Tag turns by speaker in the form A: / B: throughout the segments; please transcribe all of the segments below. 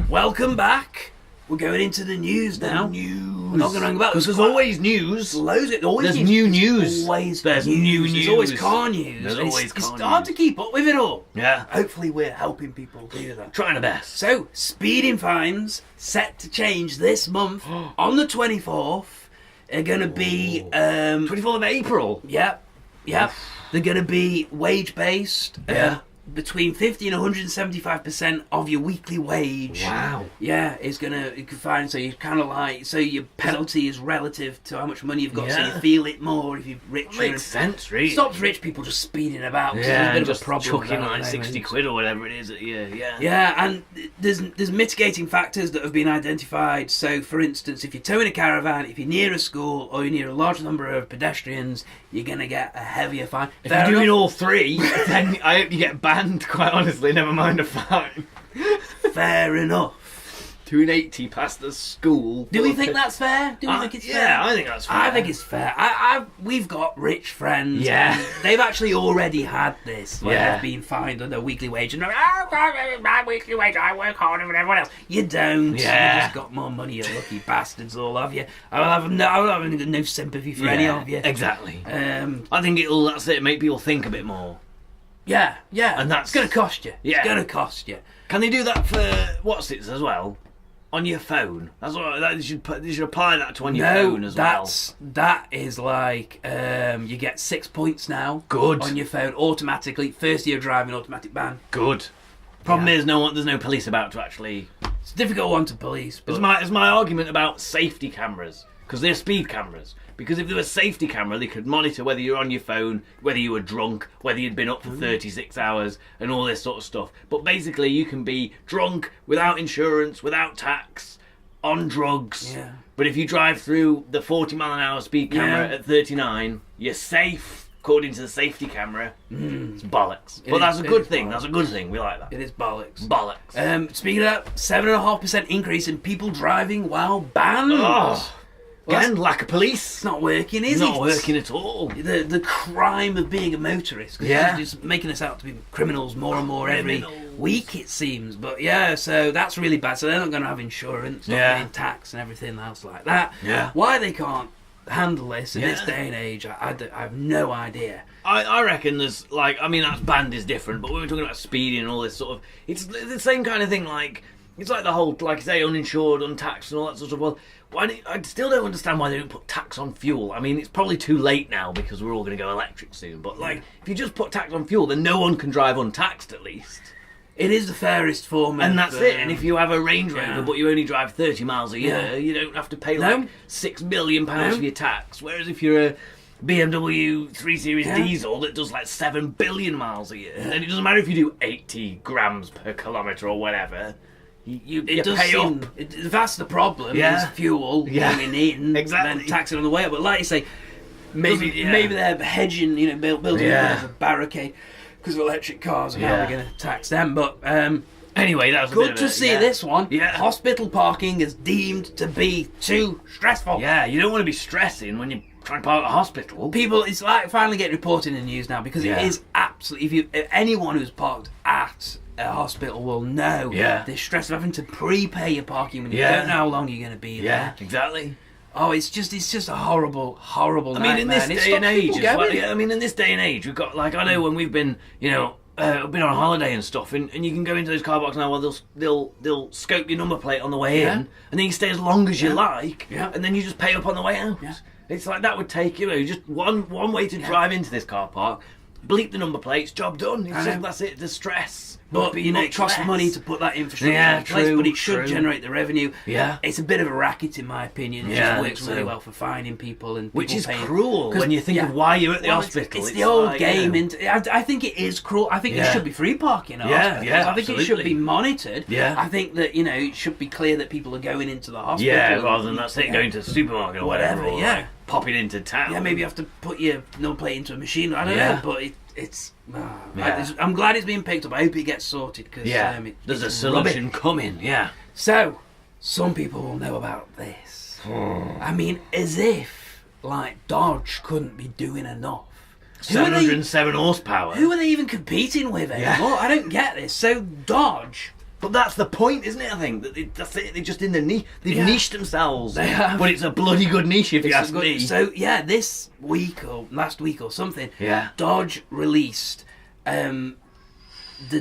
A: Welcome back. We're going into the news now. We're not going to hang about.
B: Because there's always news.
A: There's
B: new news.
A: There's new news. There's always car news.
B: There's always car news.
A: It's hard to keep up with it all.
B: Yeah.
A: Hopefully we're helping people do that.
B: Trying our best.
A: So, speeding fines set to change this month on the 24th. Are going to be...
B: 24th of April?
A: Yep. They're going to be wage-based.
B: Yeah.
A: Between 50 and 175% of your weekly wage.
B: Wow.
A: Yeah, you can find, so you kind of like, so your penalty is relative to how much money you've got, so you feel it more if you're richer.
B: Makes sense, really.
A: Stops rich people just speeding about.
B: Yeah,
A: there's a bit
B: just
A: of a problem
B: chucking
A: with that
B: like 60 quid or whatever it is at you. Yeah.
A: Yeah, and there's mitigating factors that have been identified. So, for instance, if you're towing a caravan, if you're near a school, or you're near a large number of pedestrians, you're going to get a heavier fine.
B: If you're doing all three, then I hope you get banned, quite honestly, never mind a fine.
A: Fair enough.
B: 280 past the school.
A: Do we think that's fair? Do we think it's fair?
B: Yeah, I think that's fair.
A: I think it's fair. We've got rich friends.
B: Yeah.
A: And they've actually already had this. Where
B: Yeah.
A: they've been fined on their weekly wage. And they're like, my weekly wage, I work harder than everyone else. You don't.
B: Yeah.
A: You just got more money, you lucky bastards, all of you. I'll have no sympathy for any of you.
B: Exactly.
A: I
B: I think that's it, make people think a bit more.
A: Yeah.
B: And that's...
A: It's going to cost you.
B: Yeah.
A: It's going to cost you.
B: Can they do that for what's-its as well? On your phone? That's what they should apply that to on your phone as well.
A: That is like you get 6 points now.
B: Good.
A: On your phone automatically. First year driving, automatic ban.
B: Good. Problem is, there's no police about to actually...
A: It's a difficult one to police. But...
B: It's my argument about safety cameras. Because they're speed cameras. Because if there was a safety camera, they could monitor whether you're on your phone, whether you were drunk, whether you'd been up for 36 hours, and all this sort of stuff. But basically, you can be drunk, without insurance, without tax, on drugs.
A: Yeah.
B: But if you drive through the 40-mile-an-hour speed camera at 39, you're safe, according to the safety camera. It's bollocks. But that's a good thing. That's a good thing. We like that.
A: It is bollocks.
B: Bollocks.
A: Speaking of that, 7.5% increase in people driving while banned.
B: Oh.
A: Well,
B: Again, lack of police.
A: It's not working, is it?
B: Not working at all.
A: The crime of being a motorist.
B: Yeah.
A: It's just making us out to be criminals more and more every week, it seems. But yeah, so that's really bad. So they're not going to have insurance, not paying tax and everything else like that.
B: Yeah.
A: Why they can't handle this in this day and age, I have no idea.
B: I reckon there's, like, I mean, that band is different, but when we're talking about speeding and all this sort of... It's the same kind of thing, like... It's like the whole, like I say, uninsured, untaxed and all that sort of... Well, I still don't understand why they don't put tax on fuel. I mean, it's probably too late now because we're all going to go electric soon. But, like, if you just put tax on fuel, then no one can drive untaxed, at least.
A: It is the fairest form
B: and that's it. And if you have a Range Rover, but you only drive 30 miles a year, you don't have to pay, like, £6 million for your tax. Whereas if you're a BMW 3 Series diesel that does, like, 7 billion miles a year, then it doesn't matter if you do 80 grams per kilometre or whatever... You pay up.
A: That's the problem. Is fuel coming in, and then taxing on the way up. But like you say, maybe they're hedging, building a barricade because of electric cars and how they're going to tax them. But
B: anyway, that was
A: good to see this one.
B: Yeah.
A: Hospital parking is deemed to be too stressful.
B: Yeah, you don't want to be stressing when you're trying to park at a hospital.
A: People, it's like finally getting reported in the news now because it is absolutely. If anyone who's parked at a hospital will know the stress of having to prepay your parking when you don't know how long you're going to be there.
B: Yeah, exactly.
A: Oh, it's just a horrible nightmare.
B: I mean, in this day and age, in this day and age, we've got, like, I know when we've been, been on holiday and stuff, and you can go into those car parks now. Well, they'll scope your number plate on the way in, and then you stay as long as you like, and then you just pay up on the way out. Yeah. It's like that would take just one way to drive into this car park, bleep the number plates, job done. That's it. The stress.
A: But it costs money to put that infrastructure in place, but it should generate the revenue. Yeah. It's a bit of a racket, in my opinion. It just works really well for fining people and
B: which is cruel when you think of why you're at the hospital.
A: It's the old game. I think it is cruel. I think there should be free parking at hospitals. I think it should be monitored. Yeah. I think that, it should be clear that people are going into the hospital.
B: Yeah, rather than going to the supermarket or whatever. Like popping into town.
A: Yeah, maybe you have to put your number plate into a machine. I don't know, but it's... I'm glad it's being picked up. I hope it gets sorted because
B: there's a solution coming. Yeah.
A: So some people will know about this. I mean, as if like Dodge couldn't be doing enough.
B: 707 horsepower.
A: Who are they even competing with anymore? I don't get this. So Dodge
B: But that's the point, isn't it? I think that they're just in the niche. They've niched themselves.
A: They have.
B: But it's a bloody good niche, if you ask me.
A: So yeah, this week or last week or something,
B: Yeah.
A: Dodge released the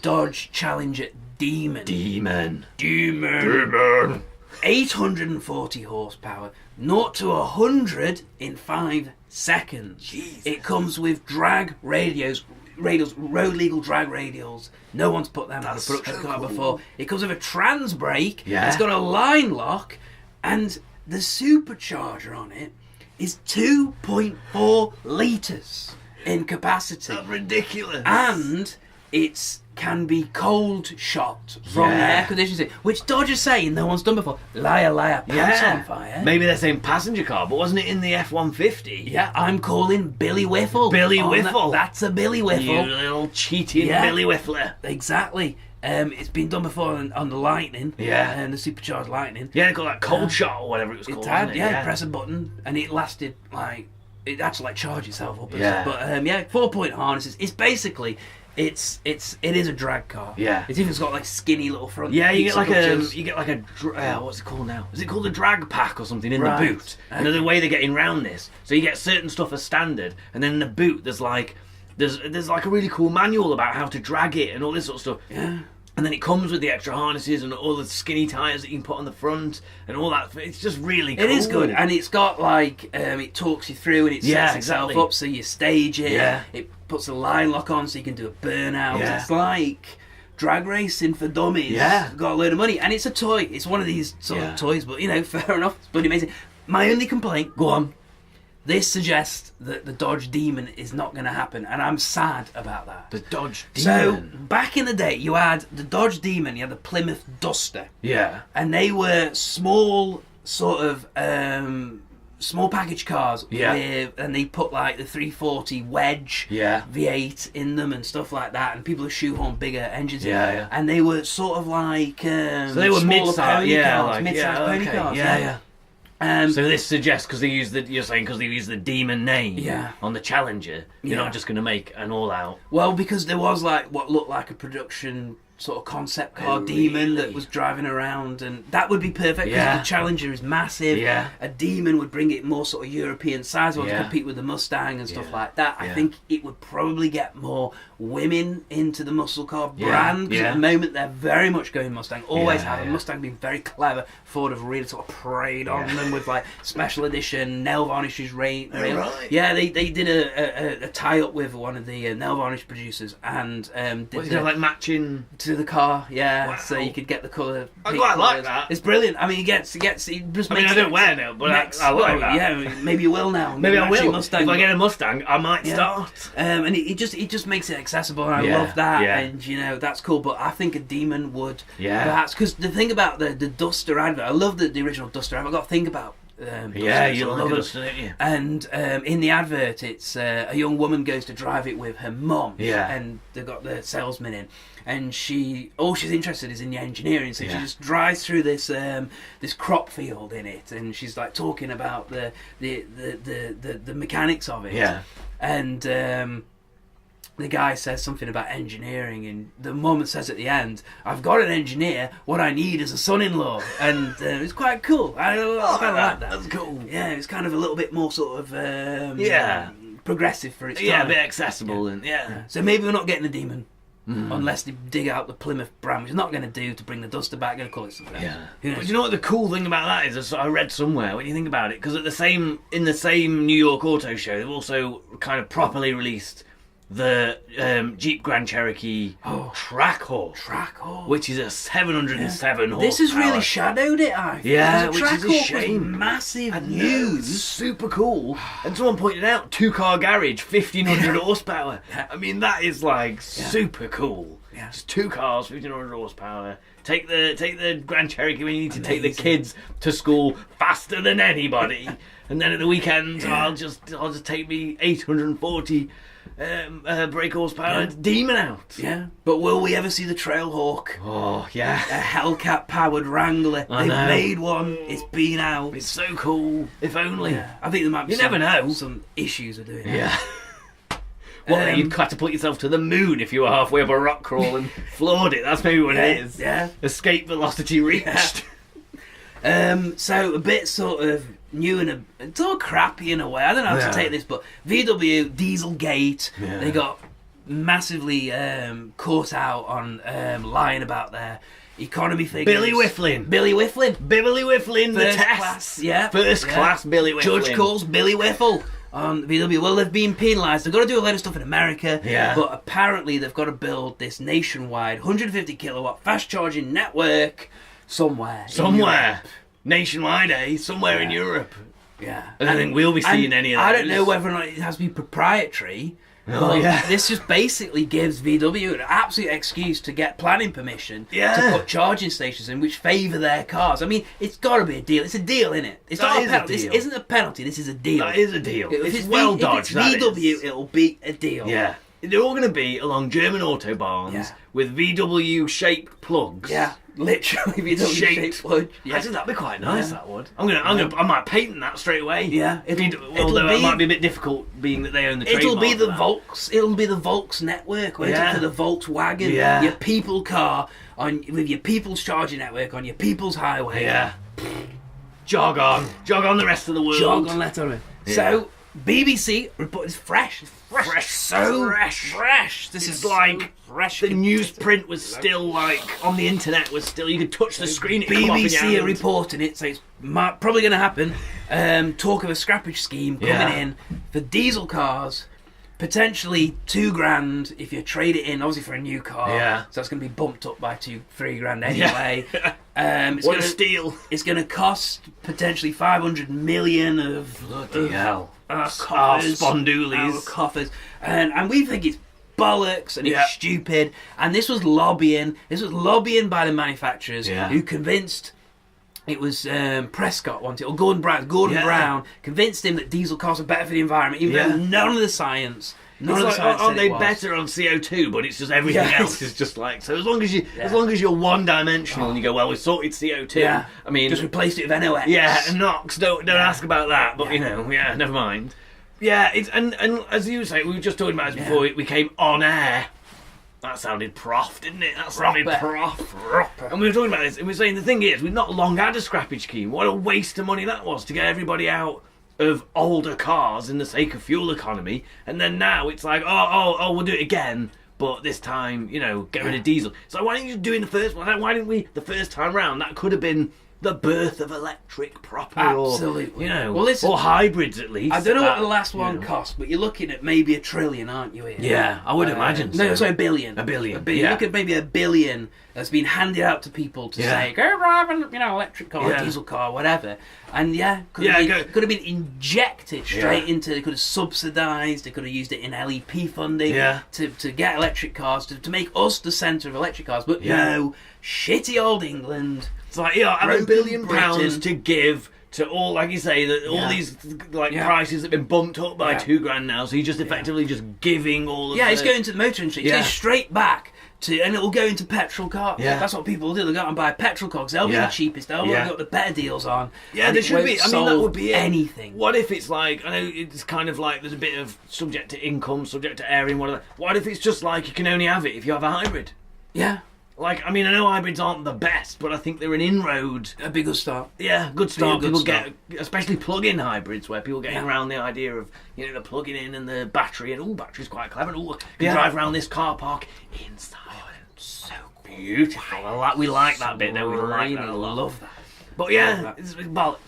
A: Dodge Challenger Demon.
B: Demon.
A: 840 horsepower, 0 to 100 in 5 seconds.
B: Jesus.
A: It comes with drag radials, road legal drag radials. No one's put them out of production car before. It comes with a trans brake.
B: Yeah.
A: It's got a line lock, and the supercharger on it is 2.4 litres in capacity.
B: That's ridiculous.
A: And it's can be cold shot from the air conditioning, which Dodge is saying no one's done before. Liar, pants on fire.
B: Maybe they're saying passenger car, but wasn't it in the F-150?
A: Yeah, I'm calling Billy Whiffle.
B: Billy Whiffle.
A: That's a Billy Whiffle.
B: You little cheating Billy Whiffler.
A: Exactly. It's been done before on the Lightning.
B: Yeah.
A: And the supercharged Lightning.
B: Yeah, they called that cold shot or whatever it was called.
A: It had, you press a button and it lasted it actually charged itself up.
B: Yeah.
A: But 4-point harnesses. It's basically. It is a drag car.
B: Yeah.
A: It's even got skinny little front.
B: Yeah, you get like a what's it called now? Is it called a drag pack or something in the boot? And the way they're getting round this, so you get certain stuff as standard, and then in the boot there's a really cool manual about how to drag it and all this sort of stuff.
A: Yeah.
B: And then it comes with the extra harnesses and all the skinny tyres that you can put on the front and all that. It's just really cool.
A: It is good, and it's got it talks you through and it sets itself up so you stage it.
B: Yeah.
A: It puts a line lock on so you can do a burnout.
B: Yeah.
A: It's like drag racing for dummies.
B: Yeah.
A: Got a load of money, and it's a toy. It's one of these sort of toys, but fair enough. It's bloody amazing. My only complaint, go on. This suggests that the Dodge Demon is not going to happen, and I'm sad about that.
B: The Dodge Demon.
A: So, back in the day, you had the Dodge Demon, you had the Plymouth Duster.
B: Yeah.
A: And they were small, sort of, small package cars.
B: Yeah.
A: And they put, the 340 wedge V8 in them and stuff like that, and people have shoehorned bigger engines in.
B: Yeah.
A: And they were sort of like...
B: so they were mid-sized
A: pony cars.
B: Yeah. So this suggests because they use the Demon name on the Challenger, you're not just going to make an all-out.
A: Well, because there was what looked like a production sort of concept car Demon that was driving around, and that would be perfect because the Challenger is massive.
B: Yeah.
A: A Demon would bring it more sort of European size, to compete with the Mustang and stuff like that. I think it would probably get more women into the muscle car brand, because at the moment they're very much going Mustang, always have. And Mustang been very clever. Ford have really sort of preyed on them with special edition nail varnishes.
B: Right.
A: Yeah, they did a tie-up with one of the nail varnish producers, and did
B: matching
A: to the car,
B: Wow.
A: So you could get the colour.
B: I quite like that.
A: It's brilliant. I mean, it just
B: I don't wear now, but I like that.
A: Yeah, maybe you will now.
B: Maybe I will.
A: Mustang.
B: If I get a Mustang, I might start.
A: And it just makes it accessible, and I love that. And that's cool. But I think a Demon would perhaps, because the thing about the Duster advert, I love the original Duster advert. I've got to think about.
B: You love it, don't you?
A: And in the advert, it's a young woman goes to drive it with her mum.
B: Yeah.
A: And they've got the salesman in, and all she's interested is in the engineering, so she just drives through this crop field in it, and she's talking about the mechanics of it.
B: Yeah.
A: And the guy says something about engineering, and the mum says at the end, "I've got an engineer. What I need is a son-in-law." And it's quite cool. I like that.
B: That's cool.
A: Yeah, it's kind of a little bit more sort of progressive for its time.
B: Yeah, a bit accessible and
A: So maybe we're not getting a Demon. Unless they dig out the Plymouth brand, which is not going to do to bring the Duster back. Going to call it something else.
B: Yeah.
A: Who knows?
B: But you know what the cool thing about that is? I read somewhere when you think about it, because in the same New York Auto Show, they've also kind of properly released the Jeep Grand Cherokee Trackhawk, which is a 707 horsepower.
A: This has really shadowed it, I think.
B: Yeah,
A: which
B: is a shame.
A: Was massive
B: and
A: news.
B: Super cool. And someone pointed out, 2-car garage, 1500 horsepower. I mean, that is super cool.
A: Yeah.
B: Just 2 cars, 1500 horsepower. Take the Grand Cherokee when you need to take the kids to school faster than anybody. And then at the weekends, I'll just take me 840 brake horsepower Demon out.
A: Yeah, but will we ever see the Trailhawk?
B: Oh yeah,
A: a Hellcat powered Wrangler. They've made one. It's been out.
B: It's so cool. If only.
A: I think there might be.
B: Never know.
A: Some issues with doing it.
B: Yeah. Well, you'd catapult yourself to the moon if you were halfway up a rock crawl and floored it. That's maybe what it is.
A: Yeah.
B: Escape velocity reached.
A: So a bit sort of new and it's all crappy in a way. I don't know how to take this, but VW Dieselgate, they got massively caught out on lying about their economy figures.
B: Billy Whifflin, the test.
A: Class,
B: First class Billy Whifflin.
A: Judge calls Billy Whiffle on VW. Well, they've been penalised. They've got to do a lot of stuff in America, but apparently they've got to build this nationwide 150 kilowatt fast charging network somewhere.
B: Nationwide, somewhere in Europe.
A: Yeah.
B: I don't think we'll be seeing any of that.
A: I don't know whether or not it has to be proprietary. This just basically gives VW an absolute excuse to get planning permission to put charging stations in which favour their cars. I mean, it's got to be a deal. It's a deal, isn't it? It's not a penalty. This isn't a penalty. This is a deal.
B: That is a deal.
A: If
B: well dodged.
A: If it's VW, it'll be a deal.
B: Yeah. They're all going to be along German autobahns with VW-shaped plugs.
A: Yeah. Literally VW-shaped plug.
B: Yeah. Actually, that'd be quite nice. That would. I might patent that straight away.
A: Yeah.
B: Although it might be a bit difficult, being that they own the trademark.
A: It'll be the Volks network. For the Volkswagen. Yeah. Your people car with your people's charging network on your people's highway.
B: Yeah. Jog on the rest of the world.
A: Jog on, let on. Yeah. So BBC report is fresh. This is like fresh.
B: The newsprint was still like on the internet was still you could touch the screen.
A: BBC are reporting it, so it's probably going to happen. Talk of a scrappage scheme coming in for diesel cars, potentially $2,000 if you trade it in, obviously for a new car.
B: Yeah.
A: So that's going to be bumped up by $3,000 anyway.
B: What a steal!
A: It's going to cost potentially 500 million of
B: bloody hell.
A: Coffers,
B: spondoolies,
A: coffers, and we think it's bollocks and it's stupid. And this was lobbying by the manufacturers who convinced. It was Prescott wanted, or Gordon Brown convinced him that diesel cars are better for the environment, even though none of the science.
B: Aren't they better on CO2? But it's just everything else is just like so. As long as you're one-dimensional and you go, well, we sorted CO2.
A: Yeah.
B: I mean,
A: just replaced it with NOx.
B: Yeah, and NOx. Don't ask about that. But never mind. Yeah, it's and as you say, we were just talking about this before we came on air. That sounded prof, didn't it? That sounded prof. And we were talking about this, and we were saying the thing is, we've not long had a scrappage scheme. What a waste of money that was to get everybody out of older cars in the sake of fuel economy, and then now it's like, we'll do it again, but this time, get rid of diesel. So why didn't you do it in the first one? Why didn't we the first time round? That could have been the birth of electric proper.
A: Absolutely.
B: Or hybrids at least.
A: I don't know what the last one cost, but you're looking at maybe $1 trillion, aren't you? Here?
B: Yeah, I would imagine.
A: No, sorry, $1 billion.
B: $1 billion.
A: Yeah. Look at maybe $1 billion that's been handed out to people to say, go drive an electric car, diesel car, whatever. And could have been injected straight into. They could have subsidised. They could have used it in LEP funding to get electric cars to make us the centre of electric cars. But no, shitty old England.
B: It's like, have £1 billion to give to all, like you say, that all these prices have been bumped up by $2,000 now. So you're just effectively just giving all of
A: it's going to the motor industry. It's going straight back to, and it will go into petrol cars. Yeah. That's what people do. They go out and buy petrol cars. They'll be the cheapest. They'll got the better deals on.
B: Yeah, there should be. I mean, that would be
A: anything.
B: What if it's like, I know it's kind of like there's a bit of subject to income, subject to airing, whatever. What if it's just like you can only have it if you have a hybrid?
A: Yeah.
B: Like, I mean, I know hybrids aren't the best, but I think they're an inroad.
A: A big good start.
B: Yeah, good start. People get, especially plug-in hybrids, where people getting around the idea of, the plugging in and the battery, and battery's quite clever, and can drive around this car park in silence. So beautiful. We like that bit, though. We like that a lot.
A: Love that.
B: But it's bollocks.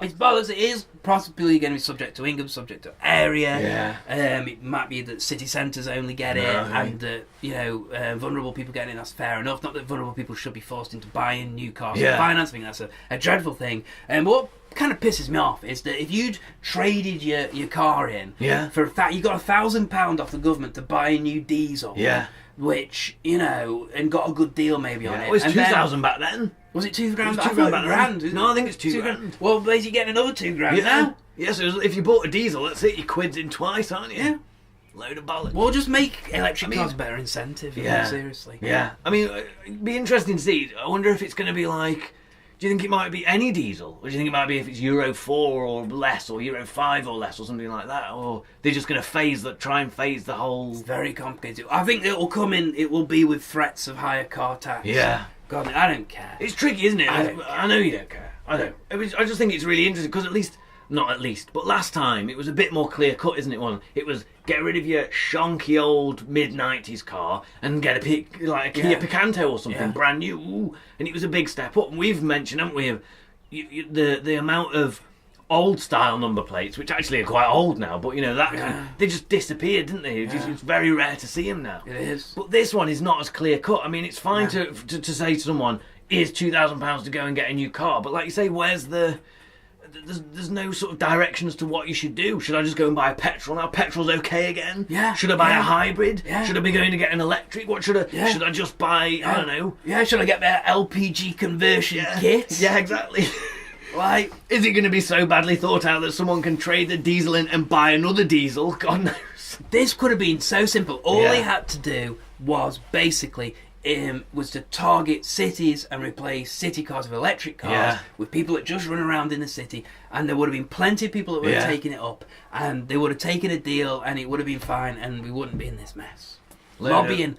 A: It's bollocks. It is possibly going to be subject to income, subject to area. It might be that city centres only get it, and that vulnerable people get it. That's fair enough. Not that vulnerable people should be forced into buying new cars and financing. That's a dreadful thing. And what kind of pisses me off is that if you'd traded your car in for a fact, you got £1,000 off the government to buy a new diesel. Which and got a good deal maybe on it.
B: It was 2,000 back then.
A: Was it $2,000?
B: I thought $1,000. No, I think it's $2,000.
A: Well, basically getting another $2,000 now.
B: Yeah, so if you bought a diesel, that's it. You're quids in twice, aren't you?
A: Yeah.
B: Load of bollocks.
A: Well, just make electric cars a better incentive. Seriously.
B: Yeah. I mean, it'd be interesting to see. I wonder if it's going to be like, Do you think it might be any diesel? Or do you think it might be if it's Euro 4 or less, or Euro 5 or less, or something like that? Or they're just going to try and phase the whole...
A: It's very complicated. I think it will be with threats of higher car tax.
B: Yeah.
A: God, I don't care.
B: It's tricky, isn't it? I know you don't care. I know. I just think it's really interesting, because but last time it was a bit more clear cut, isn't it? It was get rid of your shonky old mid-90s car and get a Kia Picanto or something brand new. Ooh, and it was a big step up. And we've mentioned, haven't we, the amount of old style number plates, which actually are quite old now, but they just disappeared, didn't they? It's very rare to see them now.
A: It is.
B: But this one is not as clear cut. I mean, it's fine to say to someone, "Here's £2,000 to go and get a new car," but like you say, where's the... There's no sort of direction as to what you should do. Should I just go and buy a petrol now? Petrol's okay again?
A: Yeah.
B: Should I buy a hybrid?
A: Yeah.
B: Should I be going to get an electric? What should I...
A: Yeah.
B: Should I just buy... I don't know.
A: Yeah, should I get their LPG conversion kit?
B: Yeah, exactly.
A: Like,
B: is it going to be so badly thought out that someone can trade the diesel in and buy another diesel? God knows.
A: This could have been so simple. All they had to do was basically... was to target cities and replace city cars with electric cars with people that just run around in the city, and there would have been plenty of people that would have taken it up, and they would have taken a deal, and it would have been fine, and we wouldn't be in this mess. Lobbying,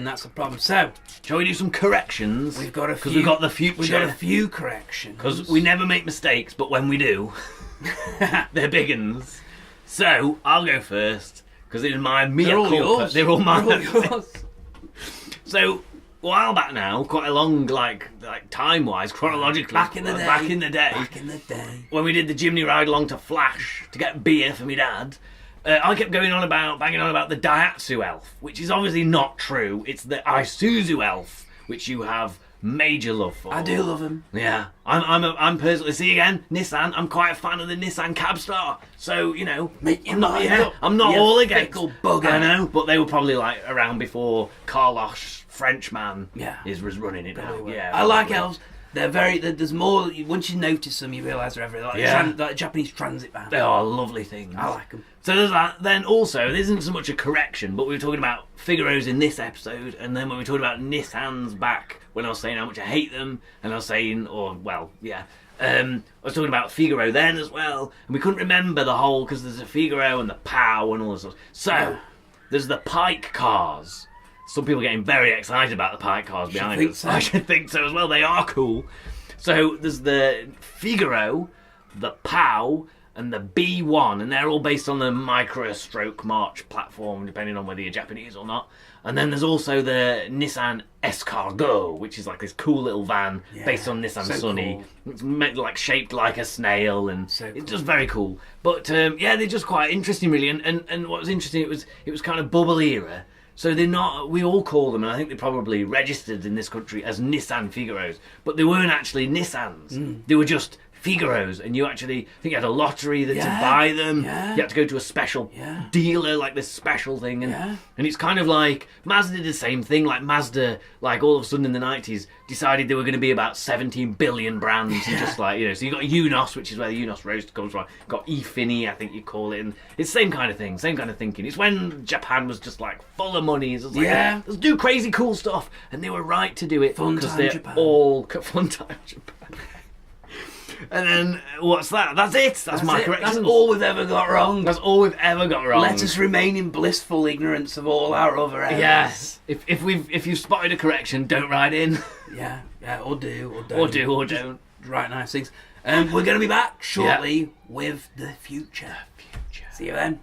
A: that's the problem. So,
B: shall we do some corrections?
A: We've got a few.
B: Because we've got the future.
A: We've got a few corrections.
B: Because we never make mistakes, but when we do, they're big uns. So, I'll go first, because it's my mea culpa. They're all yours. So, a while back now, quite a long, like time-wise, chronologically.
A: Back in the day.
B: When we did the Jimny ride along to Flash to get beer for my dad, I kept banging on about the Daihatsu Elf, which is obviously not true. It's the Isuzu Elf, which you have major love for.
A: I do love him.
B: Yeah, I'm personally, see again, Nissan. I'm quite a fan of the Nissan Cabstar. So I'm not all against.
A: Bugger.
B: I know, but they were probably like around before Carlos Frenchman was running it now. Yeah,
A: I like elves. They're there's more. Once you notice them, you realise they're everywhere. Like Japanese transit vans.
B: They are lovely things.
A: I like them.
B: So there's that. Then also, there isn't so much a correction, but we were talking about Figaros in this episode, and then when we talked about Nissans back, when I was saying how much I hate them, and I was saying, I was talking about Figaro then as well, and we couldn't remember the whole, because there's a Figaro and the POW and all this stuff. So, there's the Pike Cars. Some people are getting very excited about the Pike Cars behind us. I should think so as well. They are cool. So, there's the Figaro, the POW, and the B1, and they're all based on the Micra Stroke March platform, depending on whether you're Japanese or not. And then there's also the Nissan Escargot, which is like this cool little van based on Nissan Sunny. Cool. It's shaped like a snail, and it's just very cool. But they're just quite interesting, really. And what was interesting, it was kind of bubble era. So they're not. We all call them, and I think they're probably registered in this country as Nissan Figaros, but they weren't actually Nissans. They were just Figaros, and I think you had a lottery to buy them. You had to go to a special dealer, like this special thing, and it's kind of like Mazda did the same thing. Like Mazda, like all of a sudden in the 90s, decided they were going to be about 17 billion brands, and just so you got UNOS, which is where the UNOS roast comes from. You got eFini, I think you call it, and it's the same kind of thing, same kind of thinking. It's when Japan was just like full of money. It's like, let's do crazy cool stuff, and they were right to do it because they're Japan. All fun time Japan. And then, what's that? That's it. That's my correction.
A: That's all we've ever got wrong.
B: That's all we've ever got wrong.
A: Let us remain in blissful ignorance of all our other errors.
B: Yes. If you've spotted a correction, don't write in.
A: Yeah, or do, or don't.
B: Or don't.
A: Write nice things. We're going to be back shortly with the future. See you then.